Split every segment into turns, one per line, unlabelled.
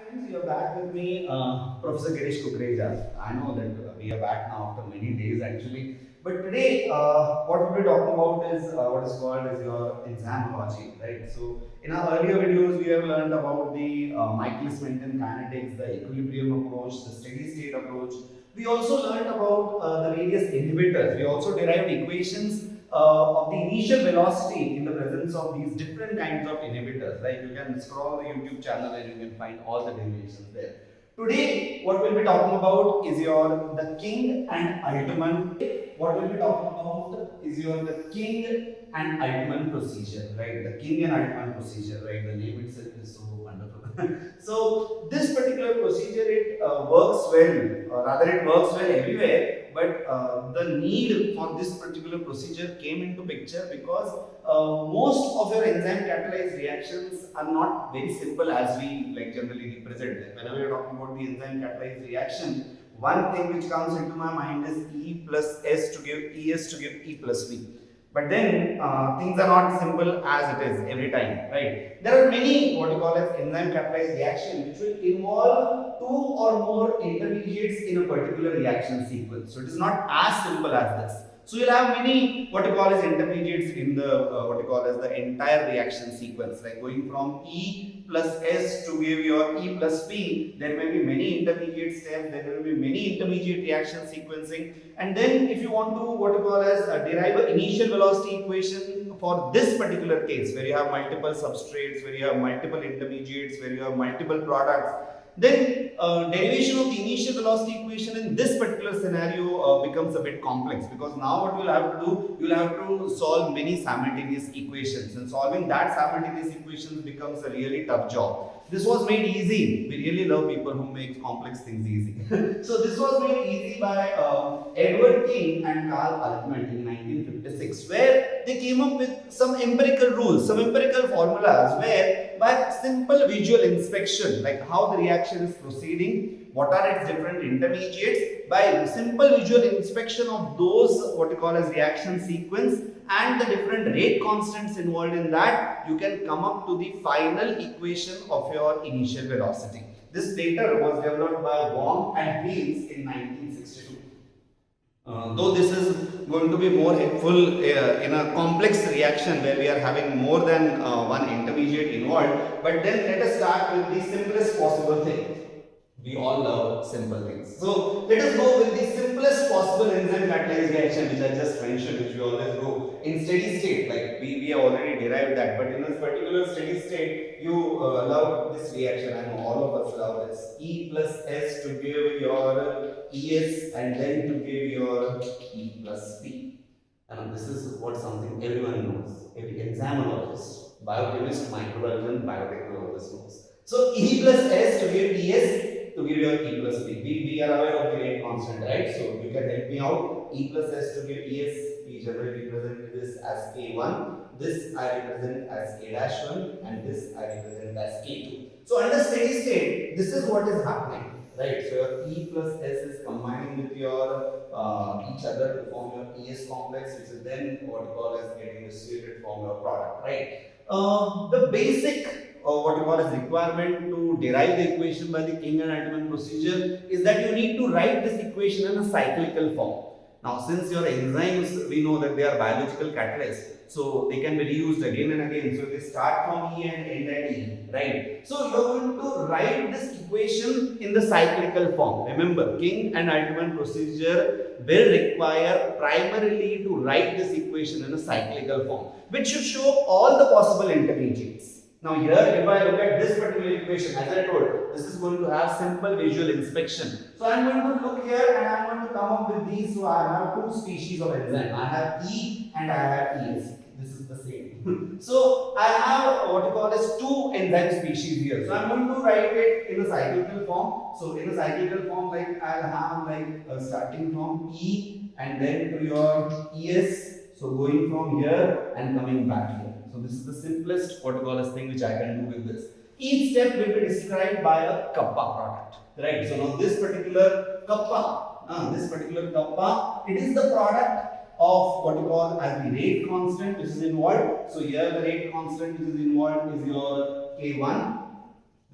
Friends, you're back with me, Professor Girish Kukreja. I know that we are back now after many days actually. But today, what we'll be talking about is what is called as your enzymology, right? So, in our earlier videos, we have learned about the Michaelis-Menten kinetics, the equilibrium approach, the steady state approach. We also learned about the various inhibitors. We also derived equations of the initial velocity in the presence of these different kinds of inhibitors. Like you can scroll the YouTube channel and you can find all the derivations there. Today, what we'll be talking about is your the King and Altman. What we'll be talking about is your the King and Altman procedure, right? The King and Altman procedure, right? The name itself is so wonderful. So this particular procedure it works well, or rather it works well everywhere. But the need for this particular procedure came into picture because most of your enzyme catalyzed reactions are not very simple as we like generally represent them. Whenever you're talking about the enzyme catalyzed reaction, one thing which comes into my mind is E plus S to give ES to give E plus V. But then things are not simple as it is every time, right? There are many what you call as enzyme catalyzed reaction which will involve two or more intermediates in a particular reaction sequence. So it is not as simple as this. So you'll have many what you call as intermediates in the what you call as the entire reaction sequence, like going from E plus S to give your E plus P. There may be many intermediate steps. There will be many intermediate reaction sequencing, and then if you want to what you call as derive an initial velocity equation for this particular case, where you have multiple substrates, where you have multiple intermediates, where you have multiple products, then derivation of the initial velocity equation in this particular scenario becomes a bit complex, because now what you'll have to do, you'll have to solve many simultaneous equations, and solving that simultaneous equations becomes a really tough job. This was made easy. We really love people who make complex things easy. So this was made easy by Edward King and King-Altman in 1956, where they came up with some empirical rules, some empirical formulas, where by simple visual inspection, like how the reaction is proceeding, what are its different intermediates, by simple visual inspection of those what you call as reaction sequence and the different rate constants involved in that, you can come up to the final equation of your initial velocity. This later was developed by Wong and Haynes in 1962. Though this is going to be more helpful in a complex reaction where we are having more than one intermediate involved, but then let us start with the simplest possible thing. We all love simple things. So let us go with the simplest possible enzyme catalyzed reaction, which I just mentioned, which we always go in steady state. Like we have already derived that, but in this particular steady state, you love this reaction. I know all of us love this. E plus S to give your ES, and then to give your E plus P. And this is what something everyone knows. Every enzymologist, biochemist, microbiologist, biotechnologist knows. So E plus S to give ES, to give your E plus P. We are aware of the rate constant, right? So you can help me out. E plus S to give ES, we generally represent this as K1. This I represent as K-1, and this I represent as K2. So under steady state, this is what is happening, right? So your E plus S is combining with your each other to form your ES complex, which is then what you call as getting distilled from your product, right? The basic what you call as requirement to derive the equation by the King and Altman procedure is that you need to write this equation in a cyclical form. Now, since your enzymes, we know that they are biological catalysts, so they can be reused again and again. So they start from E and end at E, right? So you're going to write this equation in the cyclical form. Remember, King and Altman procedure will require primarily to write this equation in a cyclical form, which should show all the possible intermediates. Now here, if I look at this particular equation, as I told, this is going to have simple visual inspection. So I am going to look here and I am going to come up with these. So I have two species of enzyme. I have E and I have ES. This is the same. So I have what you call as two enzyme species here. So I am going to write it in a cyclical form. So in a cyclical form, like I will have like starting from E and then to your ES. So going from here and coming back here. So this is the simplest what you call as thing which I can do with this. Each step will be described by a kappa product, right? So now this particular kappa, it is the product of what you call as the rate constant which is involved. So here the rate constant which is involved is your K1,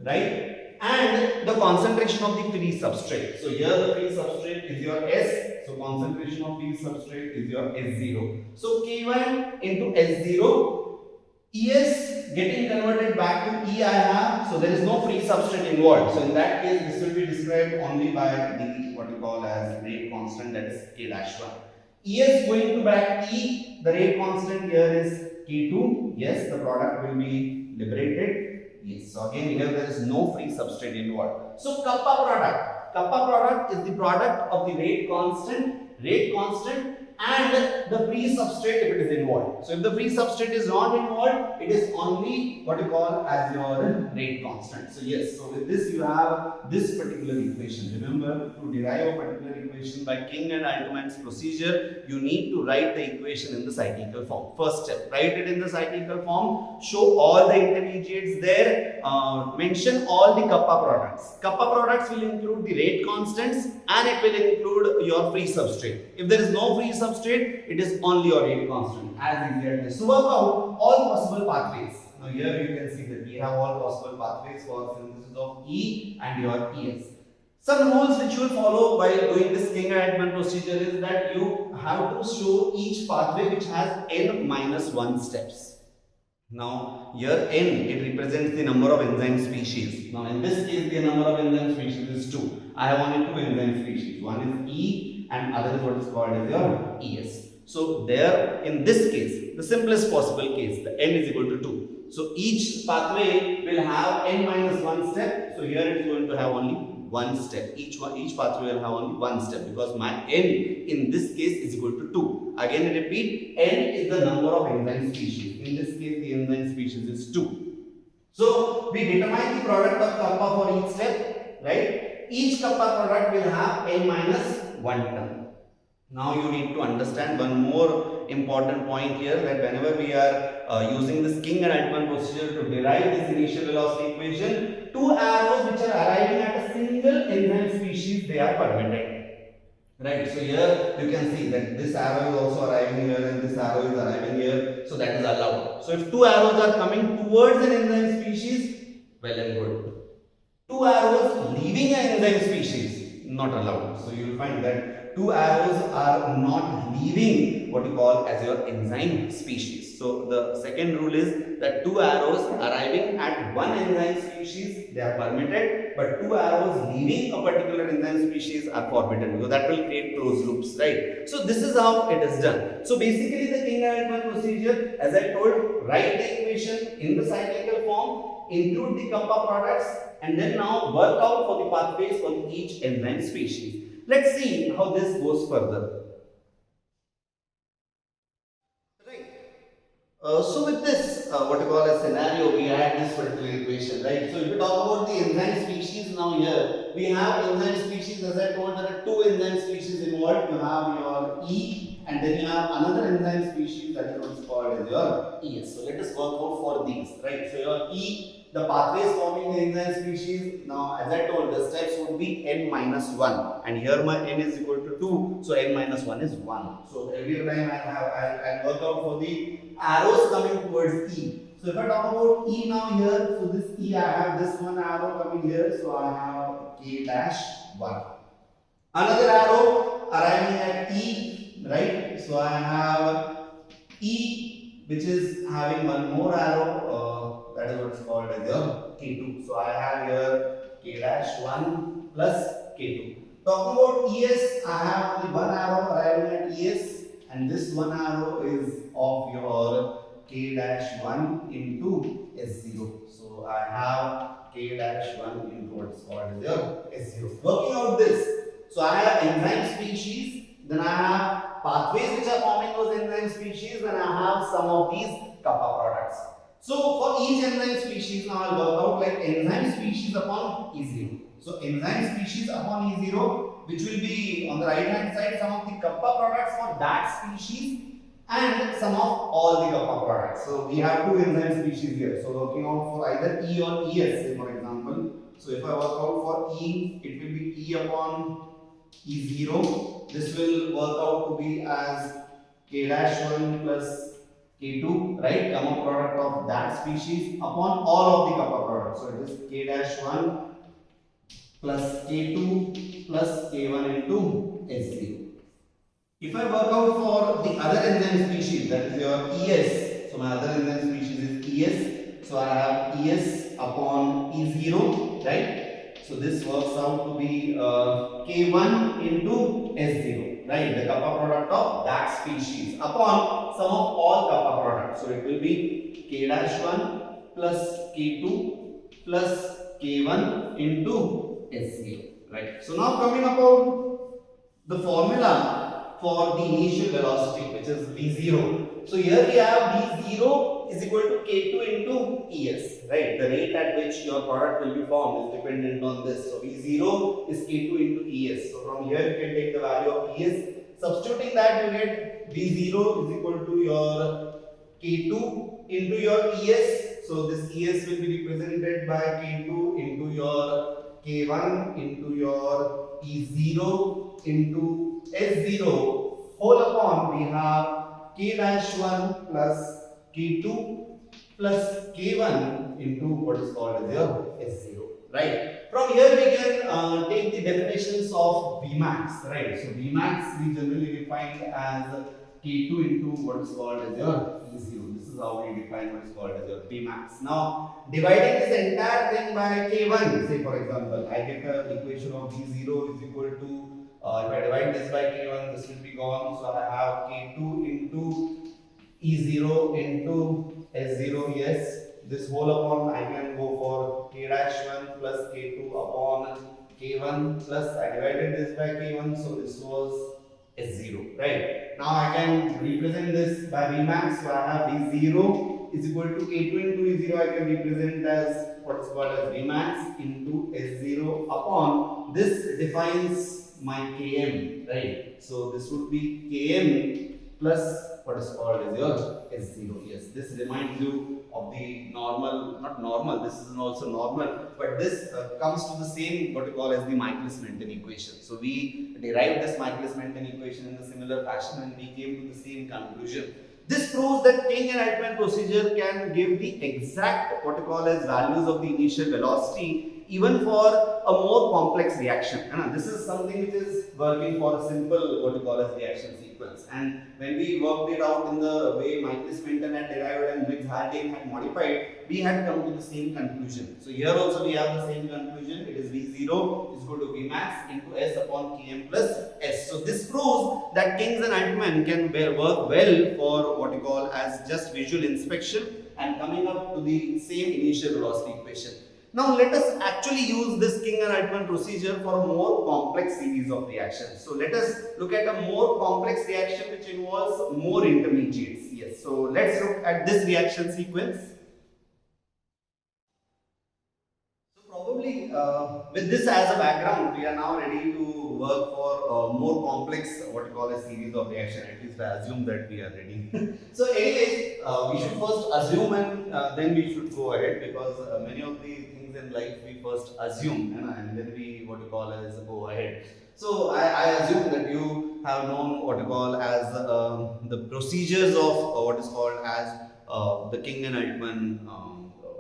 right? and the concentration of the free substrate. So here the free substrate is your S, so concentration of free substrate is your S0. So K1 into S0, ES getting converted back to E I have, so there is no free substrate involved. So in that case, this will be described only by the what you call as rate constant, that is K dash 1. ES going to back E, the rate constant here is K2. Yes, the product will be liberated. Yes, so again here there is no free substrate involved. So kappa product is the product of the rate constant, and the free substrate if it is involved. So if the free substrate is not involved, it is only what you call as your rate constant. So yes, so with this you have this particular equation. Remember, to derive a particular equation by King-Altman's procedure, you need to write the equation in the cyclical form. First step, write it in the cyclical form, show all the intermediates there, mention all the kappa products. Kappa products will include the rate constants and it will include your free substrate. If there is no free substrate, it is only your rate constant, as easy as this. So work out all possible pathways. Now here you can see that we have all possible pathways for synthesis of E and your ES. Some rules which you will follow by doing this King-Altman procedure is that you have to show each pathway which has n minus 1 steps. Now here n, it represents the number of enzyme species. Now in this case the number of enzyme species is 2. I have only 2 enzyme species. One is E and other is what is called as your ES. So there in this case, the simplest possible case, the n is equal to 2. So each pathway will have n minus 1 step. So here it is going to have only one step. Each pathway will have only one step because my n in this case is equal to 2. Again I repeat, n is the number of enzyme species. In this case the enzyme species is 2. So we determine the product of kappa for each step, right? Each kappa product will have n minus 1 term. Now you need to understand one more important point here, that whenever we are using this King-Altman procedure to derive this initial velocity equation, two arrows which are arriving at a single enzyme species, they are permitted. Right, so here you can see that this arrow is also arriving here and this arrow is arriving here, so that is allowed. So if two arrows are coming towards an enzyme species, well and good. Two arrows leaving an enzyme species, not allowed. So you will find that two arrows are not leaving what you call as your enzyme species. So the second rule is that two arrows arriving at one enzyme species, they are permitted, but two arrows leaving a particular enzyme species are forbidden, because that will create closed loops, right? So this is how it is done. So basically the King-Altman procedure, as I told, write the equation in the cyclical form, include the kappa products, and then now work out for the pathways for each enzyme species. Let's see how this goes further. Right. So with this, what you call a scenario, we had this particular equation, right? So if you talk about the enzyme species now here, we have enzyme species, as I told, there are two enzyme species involved. You have your E and then you have another enzyme species, that is what is called as your ES. So let us work out for these, right? So your E, the pathways forming the enzyme species, now as I told, the steps would be n minus 1, and here my n is equal to 2, so n minus 1 is 1. So every time I'll work out for the arrows coming towards E. So if I talk about E now here, so this E, I have this one arrow coming here, so I have K dash 1. Another arrow arriving at E, right? So I have E, which is having one more arrow, that is what is called as your K2. So I have here K dash 1 plus K2. Talking about ES, I have only one arrow arriving at ES, and this one arrow is of your K dash 1 into S0. So I have K dash 1 into what is called as your S0. Working out this, so I have enzyme species, then I have pathways which are forming those enzyme species, then I have some of these kappa products. So for each enzyme species, now I'll work out like enzyme species upon E0. So enzyme species upon E0, which will be on the right hand side, some of the kappa products for that species and some of all the kappa products. So we have two enzyme species here. So working out for either E or ES, say for example. So if I work out for E, it will be E upon E0. This will work out to be as K dash 1 plus K2, right? Gamma product of that species upon all of the kappa products. So it is K dash 1 plus K2 plus K1 into S0. If I work out for the other enzyme species, that is your ES, so my other enzyme species is ES, so I have ES upon E0, right? So this works out to be K1 into S0, right? The kappa product of that species upon sum of all kappa products. So it will be K dash 1 plus K2 plus K1 into S0, right? So now coming about the formula for the initial velocity, which is V0. So here we have V0 is equal to K2 into ES, right? The rate at which your product will be formed is dependent on this. So V0 is K2 into ES. So from here you can take the value of ES. Substituting that, you get V0 is equal to your K2 into your ES. So this ES will be represented by K2 into your K1 into your E0 into S0 whole upon we have K dash 1 plus K2 plus K1 into what is called as your S0, right? From here we can take the definitions of Vmax, right? So Vmax we generally define as K2 into what is called as your E0. This is how we define what is called as your Vmax. Now, dividing this entire thing by K1, say for example, I get an equation of V0 is equal to, if I divide this by K1, this will be gone. So I have K2 into E0 into S0, yes. This whole upon I can go for K dash 1 plus K2 upon K1 plus I divided this by K1, so this was S0, right? Now I can represent this by Vmax, so I have V0 is equal to K2 into E0, I can represent as what is called as Vmax into S0 upon this defines my Km, right? So this would be Km plus what is called as your S0. Yes, this reminds you of the normal, not normal, this is also normal, but this comes to the same what we call as the Michaelis-Menten equation. So we derived this Michaelis-Menten equation in a similar fashion and we came to the same conclusion. This proves that King-Altman procedure can give the exact what we call as values of the initial velocity even for a more complex reaction. This is something which is working for a simple what we call as reaction sequence. And when we worked it out in the way Michaelis-Menten had derived and Briggs Haldane had modified, we had come to the same conclusion. So here also we have the same conclusion. It is V0 is equal to Vmax into S upon Km plus S. So this proves that King's and Altman can work well for what we call as just visual inspection and coming up to the same initial velocity equation. Now let us actually use this King and Altman procedure for a more complex series of reactions. So let us look at a more complex reaction which involves more intermediates. Yes. So let's look at this reaction sequence. So probably with this as a background, we are now ready to work for a more complex what we call a series of reaction. At least I assume that we are ready. So anyways, we should first assume and then we should go ahead because many of the things in life we first assume and then we what we call as go ahead. So I assume that you have known what we call as the procedures of what is called as the King and Altman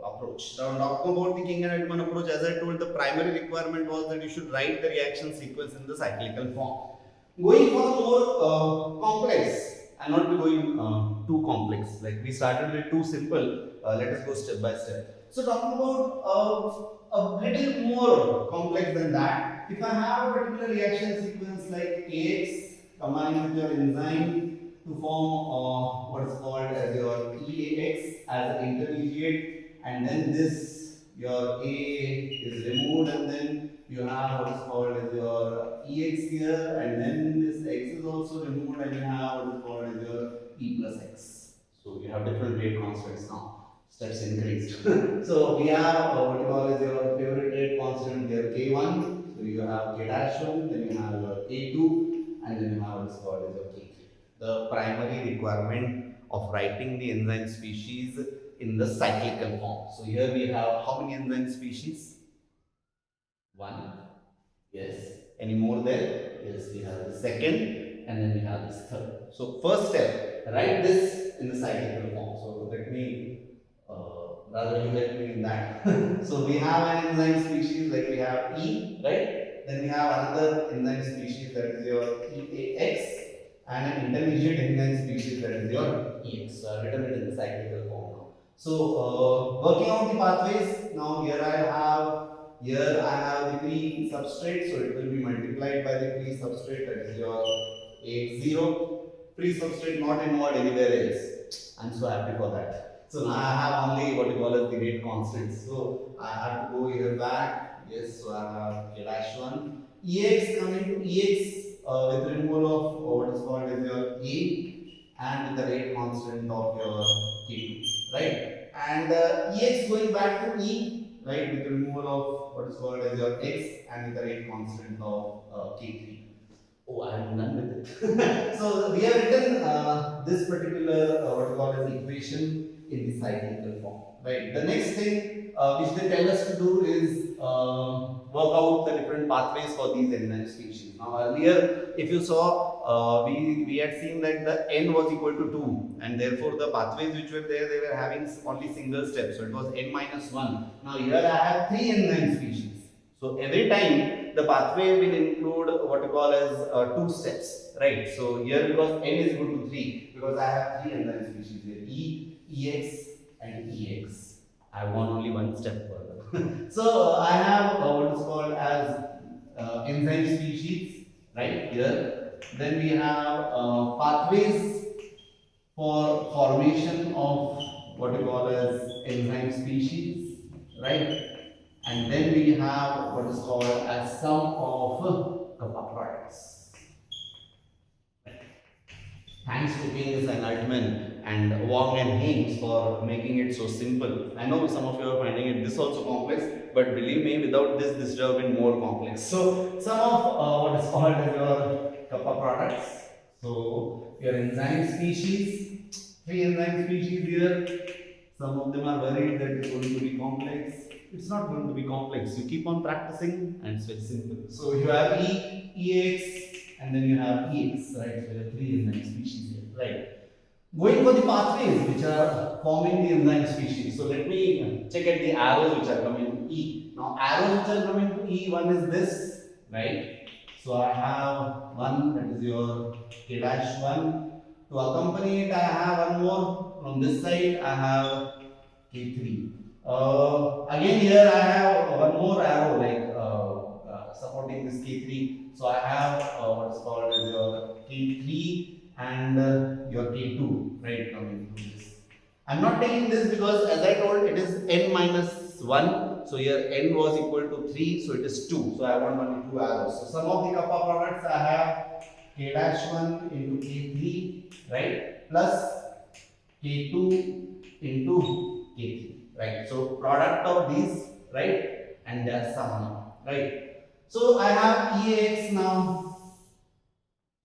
approach. Now talking about the King and Altman approach, as I told, the primary requirement was that you should write the reaction sequence in the cyclical form. Going for more complex, and not be going too complex. Like we started with too simple. Let us go step by step. So talking about a little more complex than that. If I have a particular reaction sequence like Kx combining with your enzyme to form what is called as your EAX as an intermediate, and then this your A is removed, and then you have what is called as your EX here, and then this X is also removed, and you have what is called as your E plus X. So you have different rate constants now. Steps increased. So we have what you call as your favorite rate constant here K1. So you have K dash 1, then you have your K2, and then you have what is called as your K3. The primary requirement of writing the enzyme species in the cyclical form. So here we have how many enzyme species? One. Yes. Any more there? Yes, we have the second, and then we have this third. So first step, write this in the cyclical form. So let me rather you help me in that. So we have an enzyme species like we have have E, right? Then we have another enzyme species that is your EAX, and an intermediate enzyme species that is your EX. So I've written it in the cyclical form now. So working out the pathways, now here I have the free substrate, so it will be multiplied by the free substrate, that is your AX0. Free substrate not involved anywhere else. I'm so happy for that. So now I have only what you call as the rate constants. So I have to go here back. Yes, so I have K-1. EX coming to EX with removal of what is called as your A and with the rate constant of your K2, right? And EX going back to E, right, with the removal of what is called as your X and with the rate constant of K3. Oh, I am done with it. So we have written this particular what we call as equation in the cyclical form, right? The next thing which they tell us to do is work out the different pathways for these enzyme species. Now earlier, if you saw, we had seen that the n was equal to 2, and therefore the pathways which were there, they were having only single steps. So it was n minus 1. Now here I have 3 enzyme species. So every time the pathway will include what you call as 2 steps, right? So here because n is equal to 3, because I have 3 enzyme species here, E, EX and EX. I want only one step further. So I have what is called as enzyme species right here. Then we have pathways for formation of what you call as enzyme species, right? And then we have what is called as sum of kappa products. Thanks to King-Altman and Wong and Haynes for making it so simple. I know some of you are finding it this also complex, but believe me, without this would have been more complex. So some of what is called as your kappa products. So your enzyme species, 3 enzyme species here. Some of them are worried that it's going to be complex. It's not going to be complex. You keep on practicing and it's very simple. So you have E, EX, and then you have EX, right? So there are 3 enzyme species here, right? Going for the pathways which are forming the enzyme species. So let me check at the arrows which are coming to E. Now arrows which are coming to E, one is this, right? So I have one that is your K-1. To accompany it, I have one more. From this side, I have K3. Again here I have one more arrow like supporting this K3. So I have what is called as your K3 and your K2, right, coming through this. I'm not taking this because as I told it is n minus 1. So here n was equal to 3, so it is 2. So I want only 2 arrows. So some of the kappa products I have K-1 into K3, right, plus K2 into K3. Right, so product of these, right, and their sum now, right. So I have EAX now.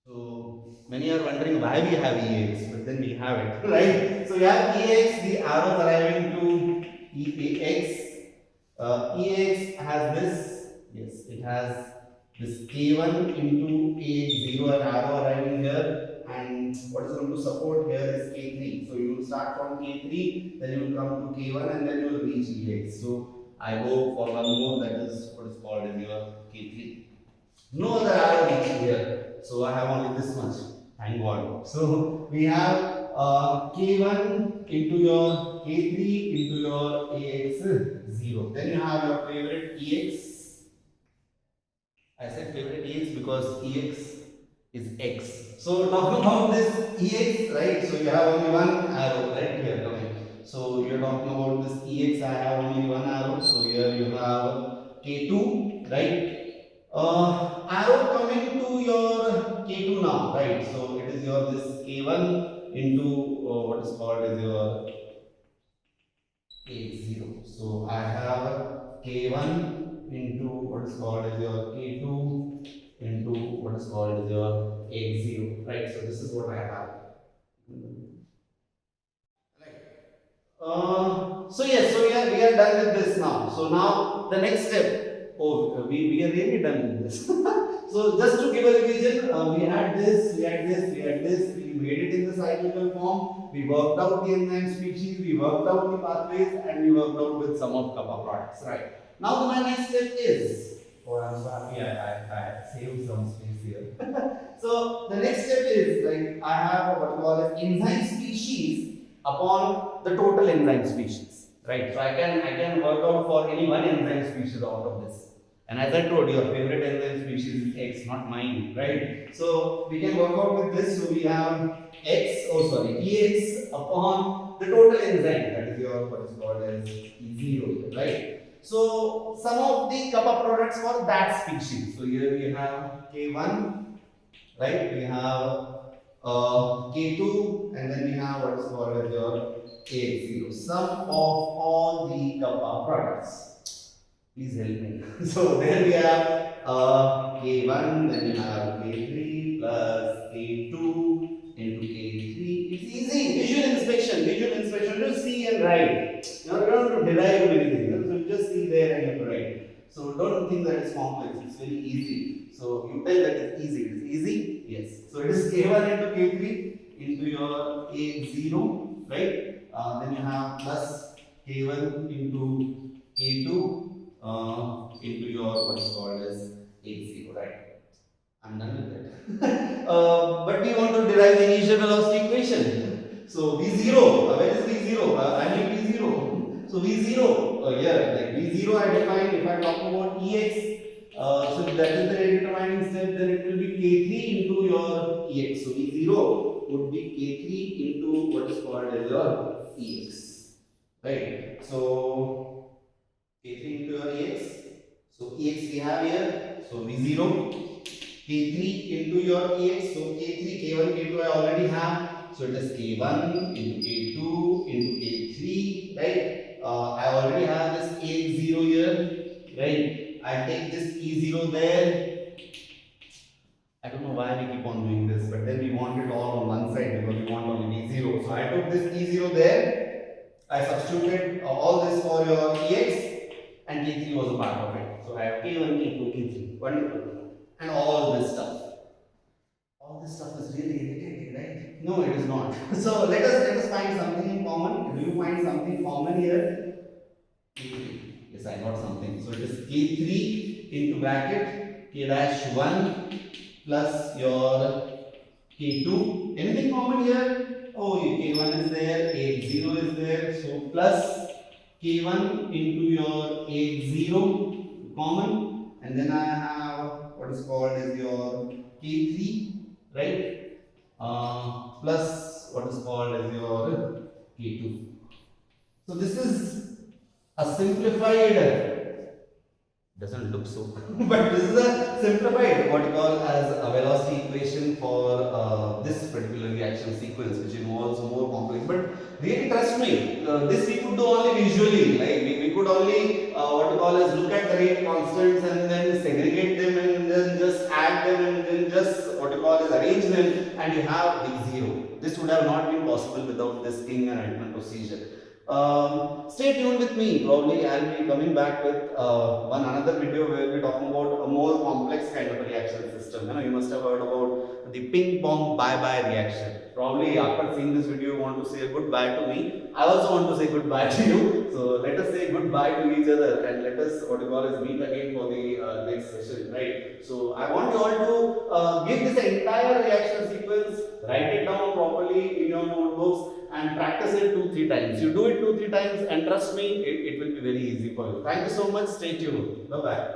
So many are wondering why we have EAX, but then we have it, right. So you have EAX, the arrows arriving to EAX. EAX has this, yes, it has this K1 into AX0, an arrow arriving here. And what is going to support here is K3. So you will start from K3, then you will come to K1 and then you will reach EX. So I go for one more, that is what is called in your K3. No other arrow reaching here. So I have only this much. Thank God. So we have K1 into your K3 into your AX0. Then you have your favorite EX. I said favorite EX because EX is X. So talking about this EX, right? So you have only one arrow right here coming. So you're talking about this EX, I have only one arrow. So here you have K2, right? Arrow coming to your K2 now, right? So it is your this K1 into what is called as your K0. So I have K1 into what is called as your K2 into what is called as your X0, right? So this is what I have. Right. So yes, so we are done with this now. So now the next step. Oh, we are really done with this. So just to give a revision, we had this, we had this, we had this. We made it in the cyclical form. We worked out the enzyme species. We worked out the pathways, and we worked out with some of kappa products. Right. Now my next step is Oh, I'm so happy I saved some space here. So the next step is like I have what we call as enzyme species upon the total enzyme species. Right. So I can work out for any one enzyme species out of this. And as I told you, your favorite enzyme species is X, not mine, right? So we can work out with this. So we have EX upon the total enzyme, that is your what is called as E0, right? So some of the kappa products for that species. So here we have K1, right? We have K2, and then we have what is called as your A0. Sum of all the kappa products. Please help me. So there we have K1, then you have K3 plus K2 into K3. It's easy. Visual inspection. Just see and write. You don't have to derive anything. So you just see there and you have to write. So don't think that it's complex. It's very easy. So you tell that it's easy. It's easy? Yes. So it is K1 into K3 into your A0, right? Then you have plus K1 into K2 into your what is called as A0, right? I'm done with that. But we want to derive the initial velocity equation. So V0, where is V0? I need V0. So V0, here, like V0 I define if I'm talking about EX. So that is the determining step, then it will be K3 into your EX. So V0 would be K3 into what is called as your EX. Right? So K3 into your EX. So EX we have here. So V0. K3 into your EX. So K3, K1, K2 I already have. So it is K1 into K2 into K3. Right? I already have this A0 here. Right? I take this E0 there. I don't know why we keep on doing this, but then we want it all on one side because we want only E0. So I took this E0 there. I substituted all this for your EX, and K3 was a part of it. So I have K1, K2, K3. Wonderful. And all this stuff. All this stuff is really irritating, right? No, it is not. So let us find something in common. Do you find something common here? K3. Yes, I got something. So it is K3 into bracket K-1 plus your K2. Anything common here? Oh, K1 is there, A0 is there. So plus K1 into your A0 common, and then I have what is called as your K3, right? Plus what is called as your K2. So this is a simplified, doesn't look so, but this is a simplified what you call as a velocity equation for this particular reaction sequence, which involves more complex. But really trust me, this we could do only visually. Like we could only what you call as look at the rate constants and then segregate them and then just add them and then just what you call as arrange them, and you have V0. This would have not been possible without this King-Altman procedure. Stay tuned with me. Probably I'll be coming back with one another video where we're talking about a more complex kind of a reaction system. You must have heard about the ping pong bye-bye reaction. Probably after seeing this video, you want to say goodbye to me. I also want to say goodbye to you. So let us say goodbye to each other and let us what you call as meet again for the next session, right? So I want you all to give this entire reaction sequence, write it down properly in your notebooks, and practice it 2-3 times. You do it 2-3 times and trust me, it will be very easy for you. Thank you so much. Stay tuned. Bye bye.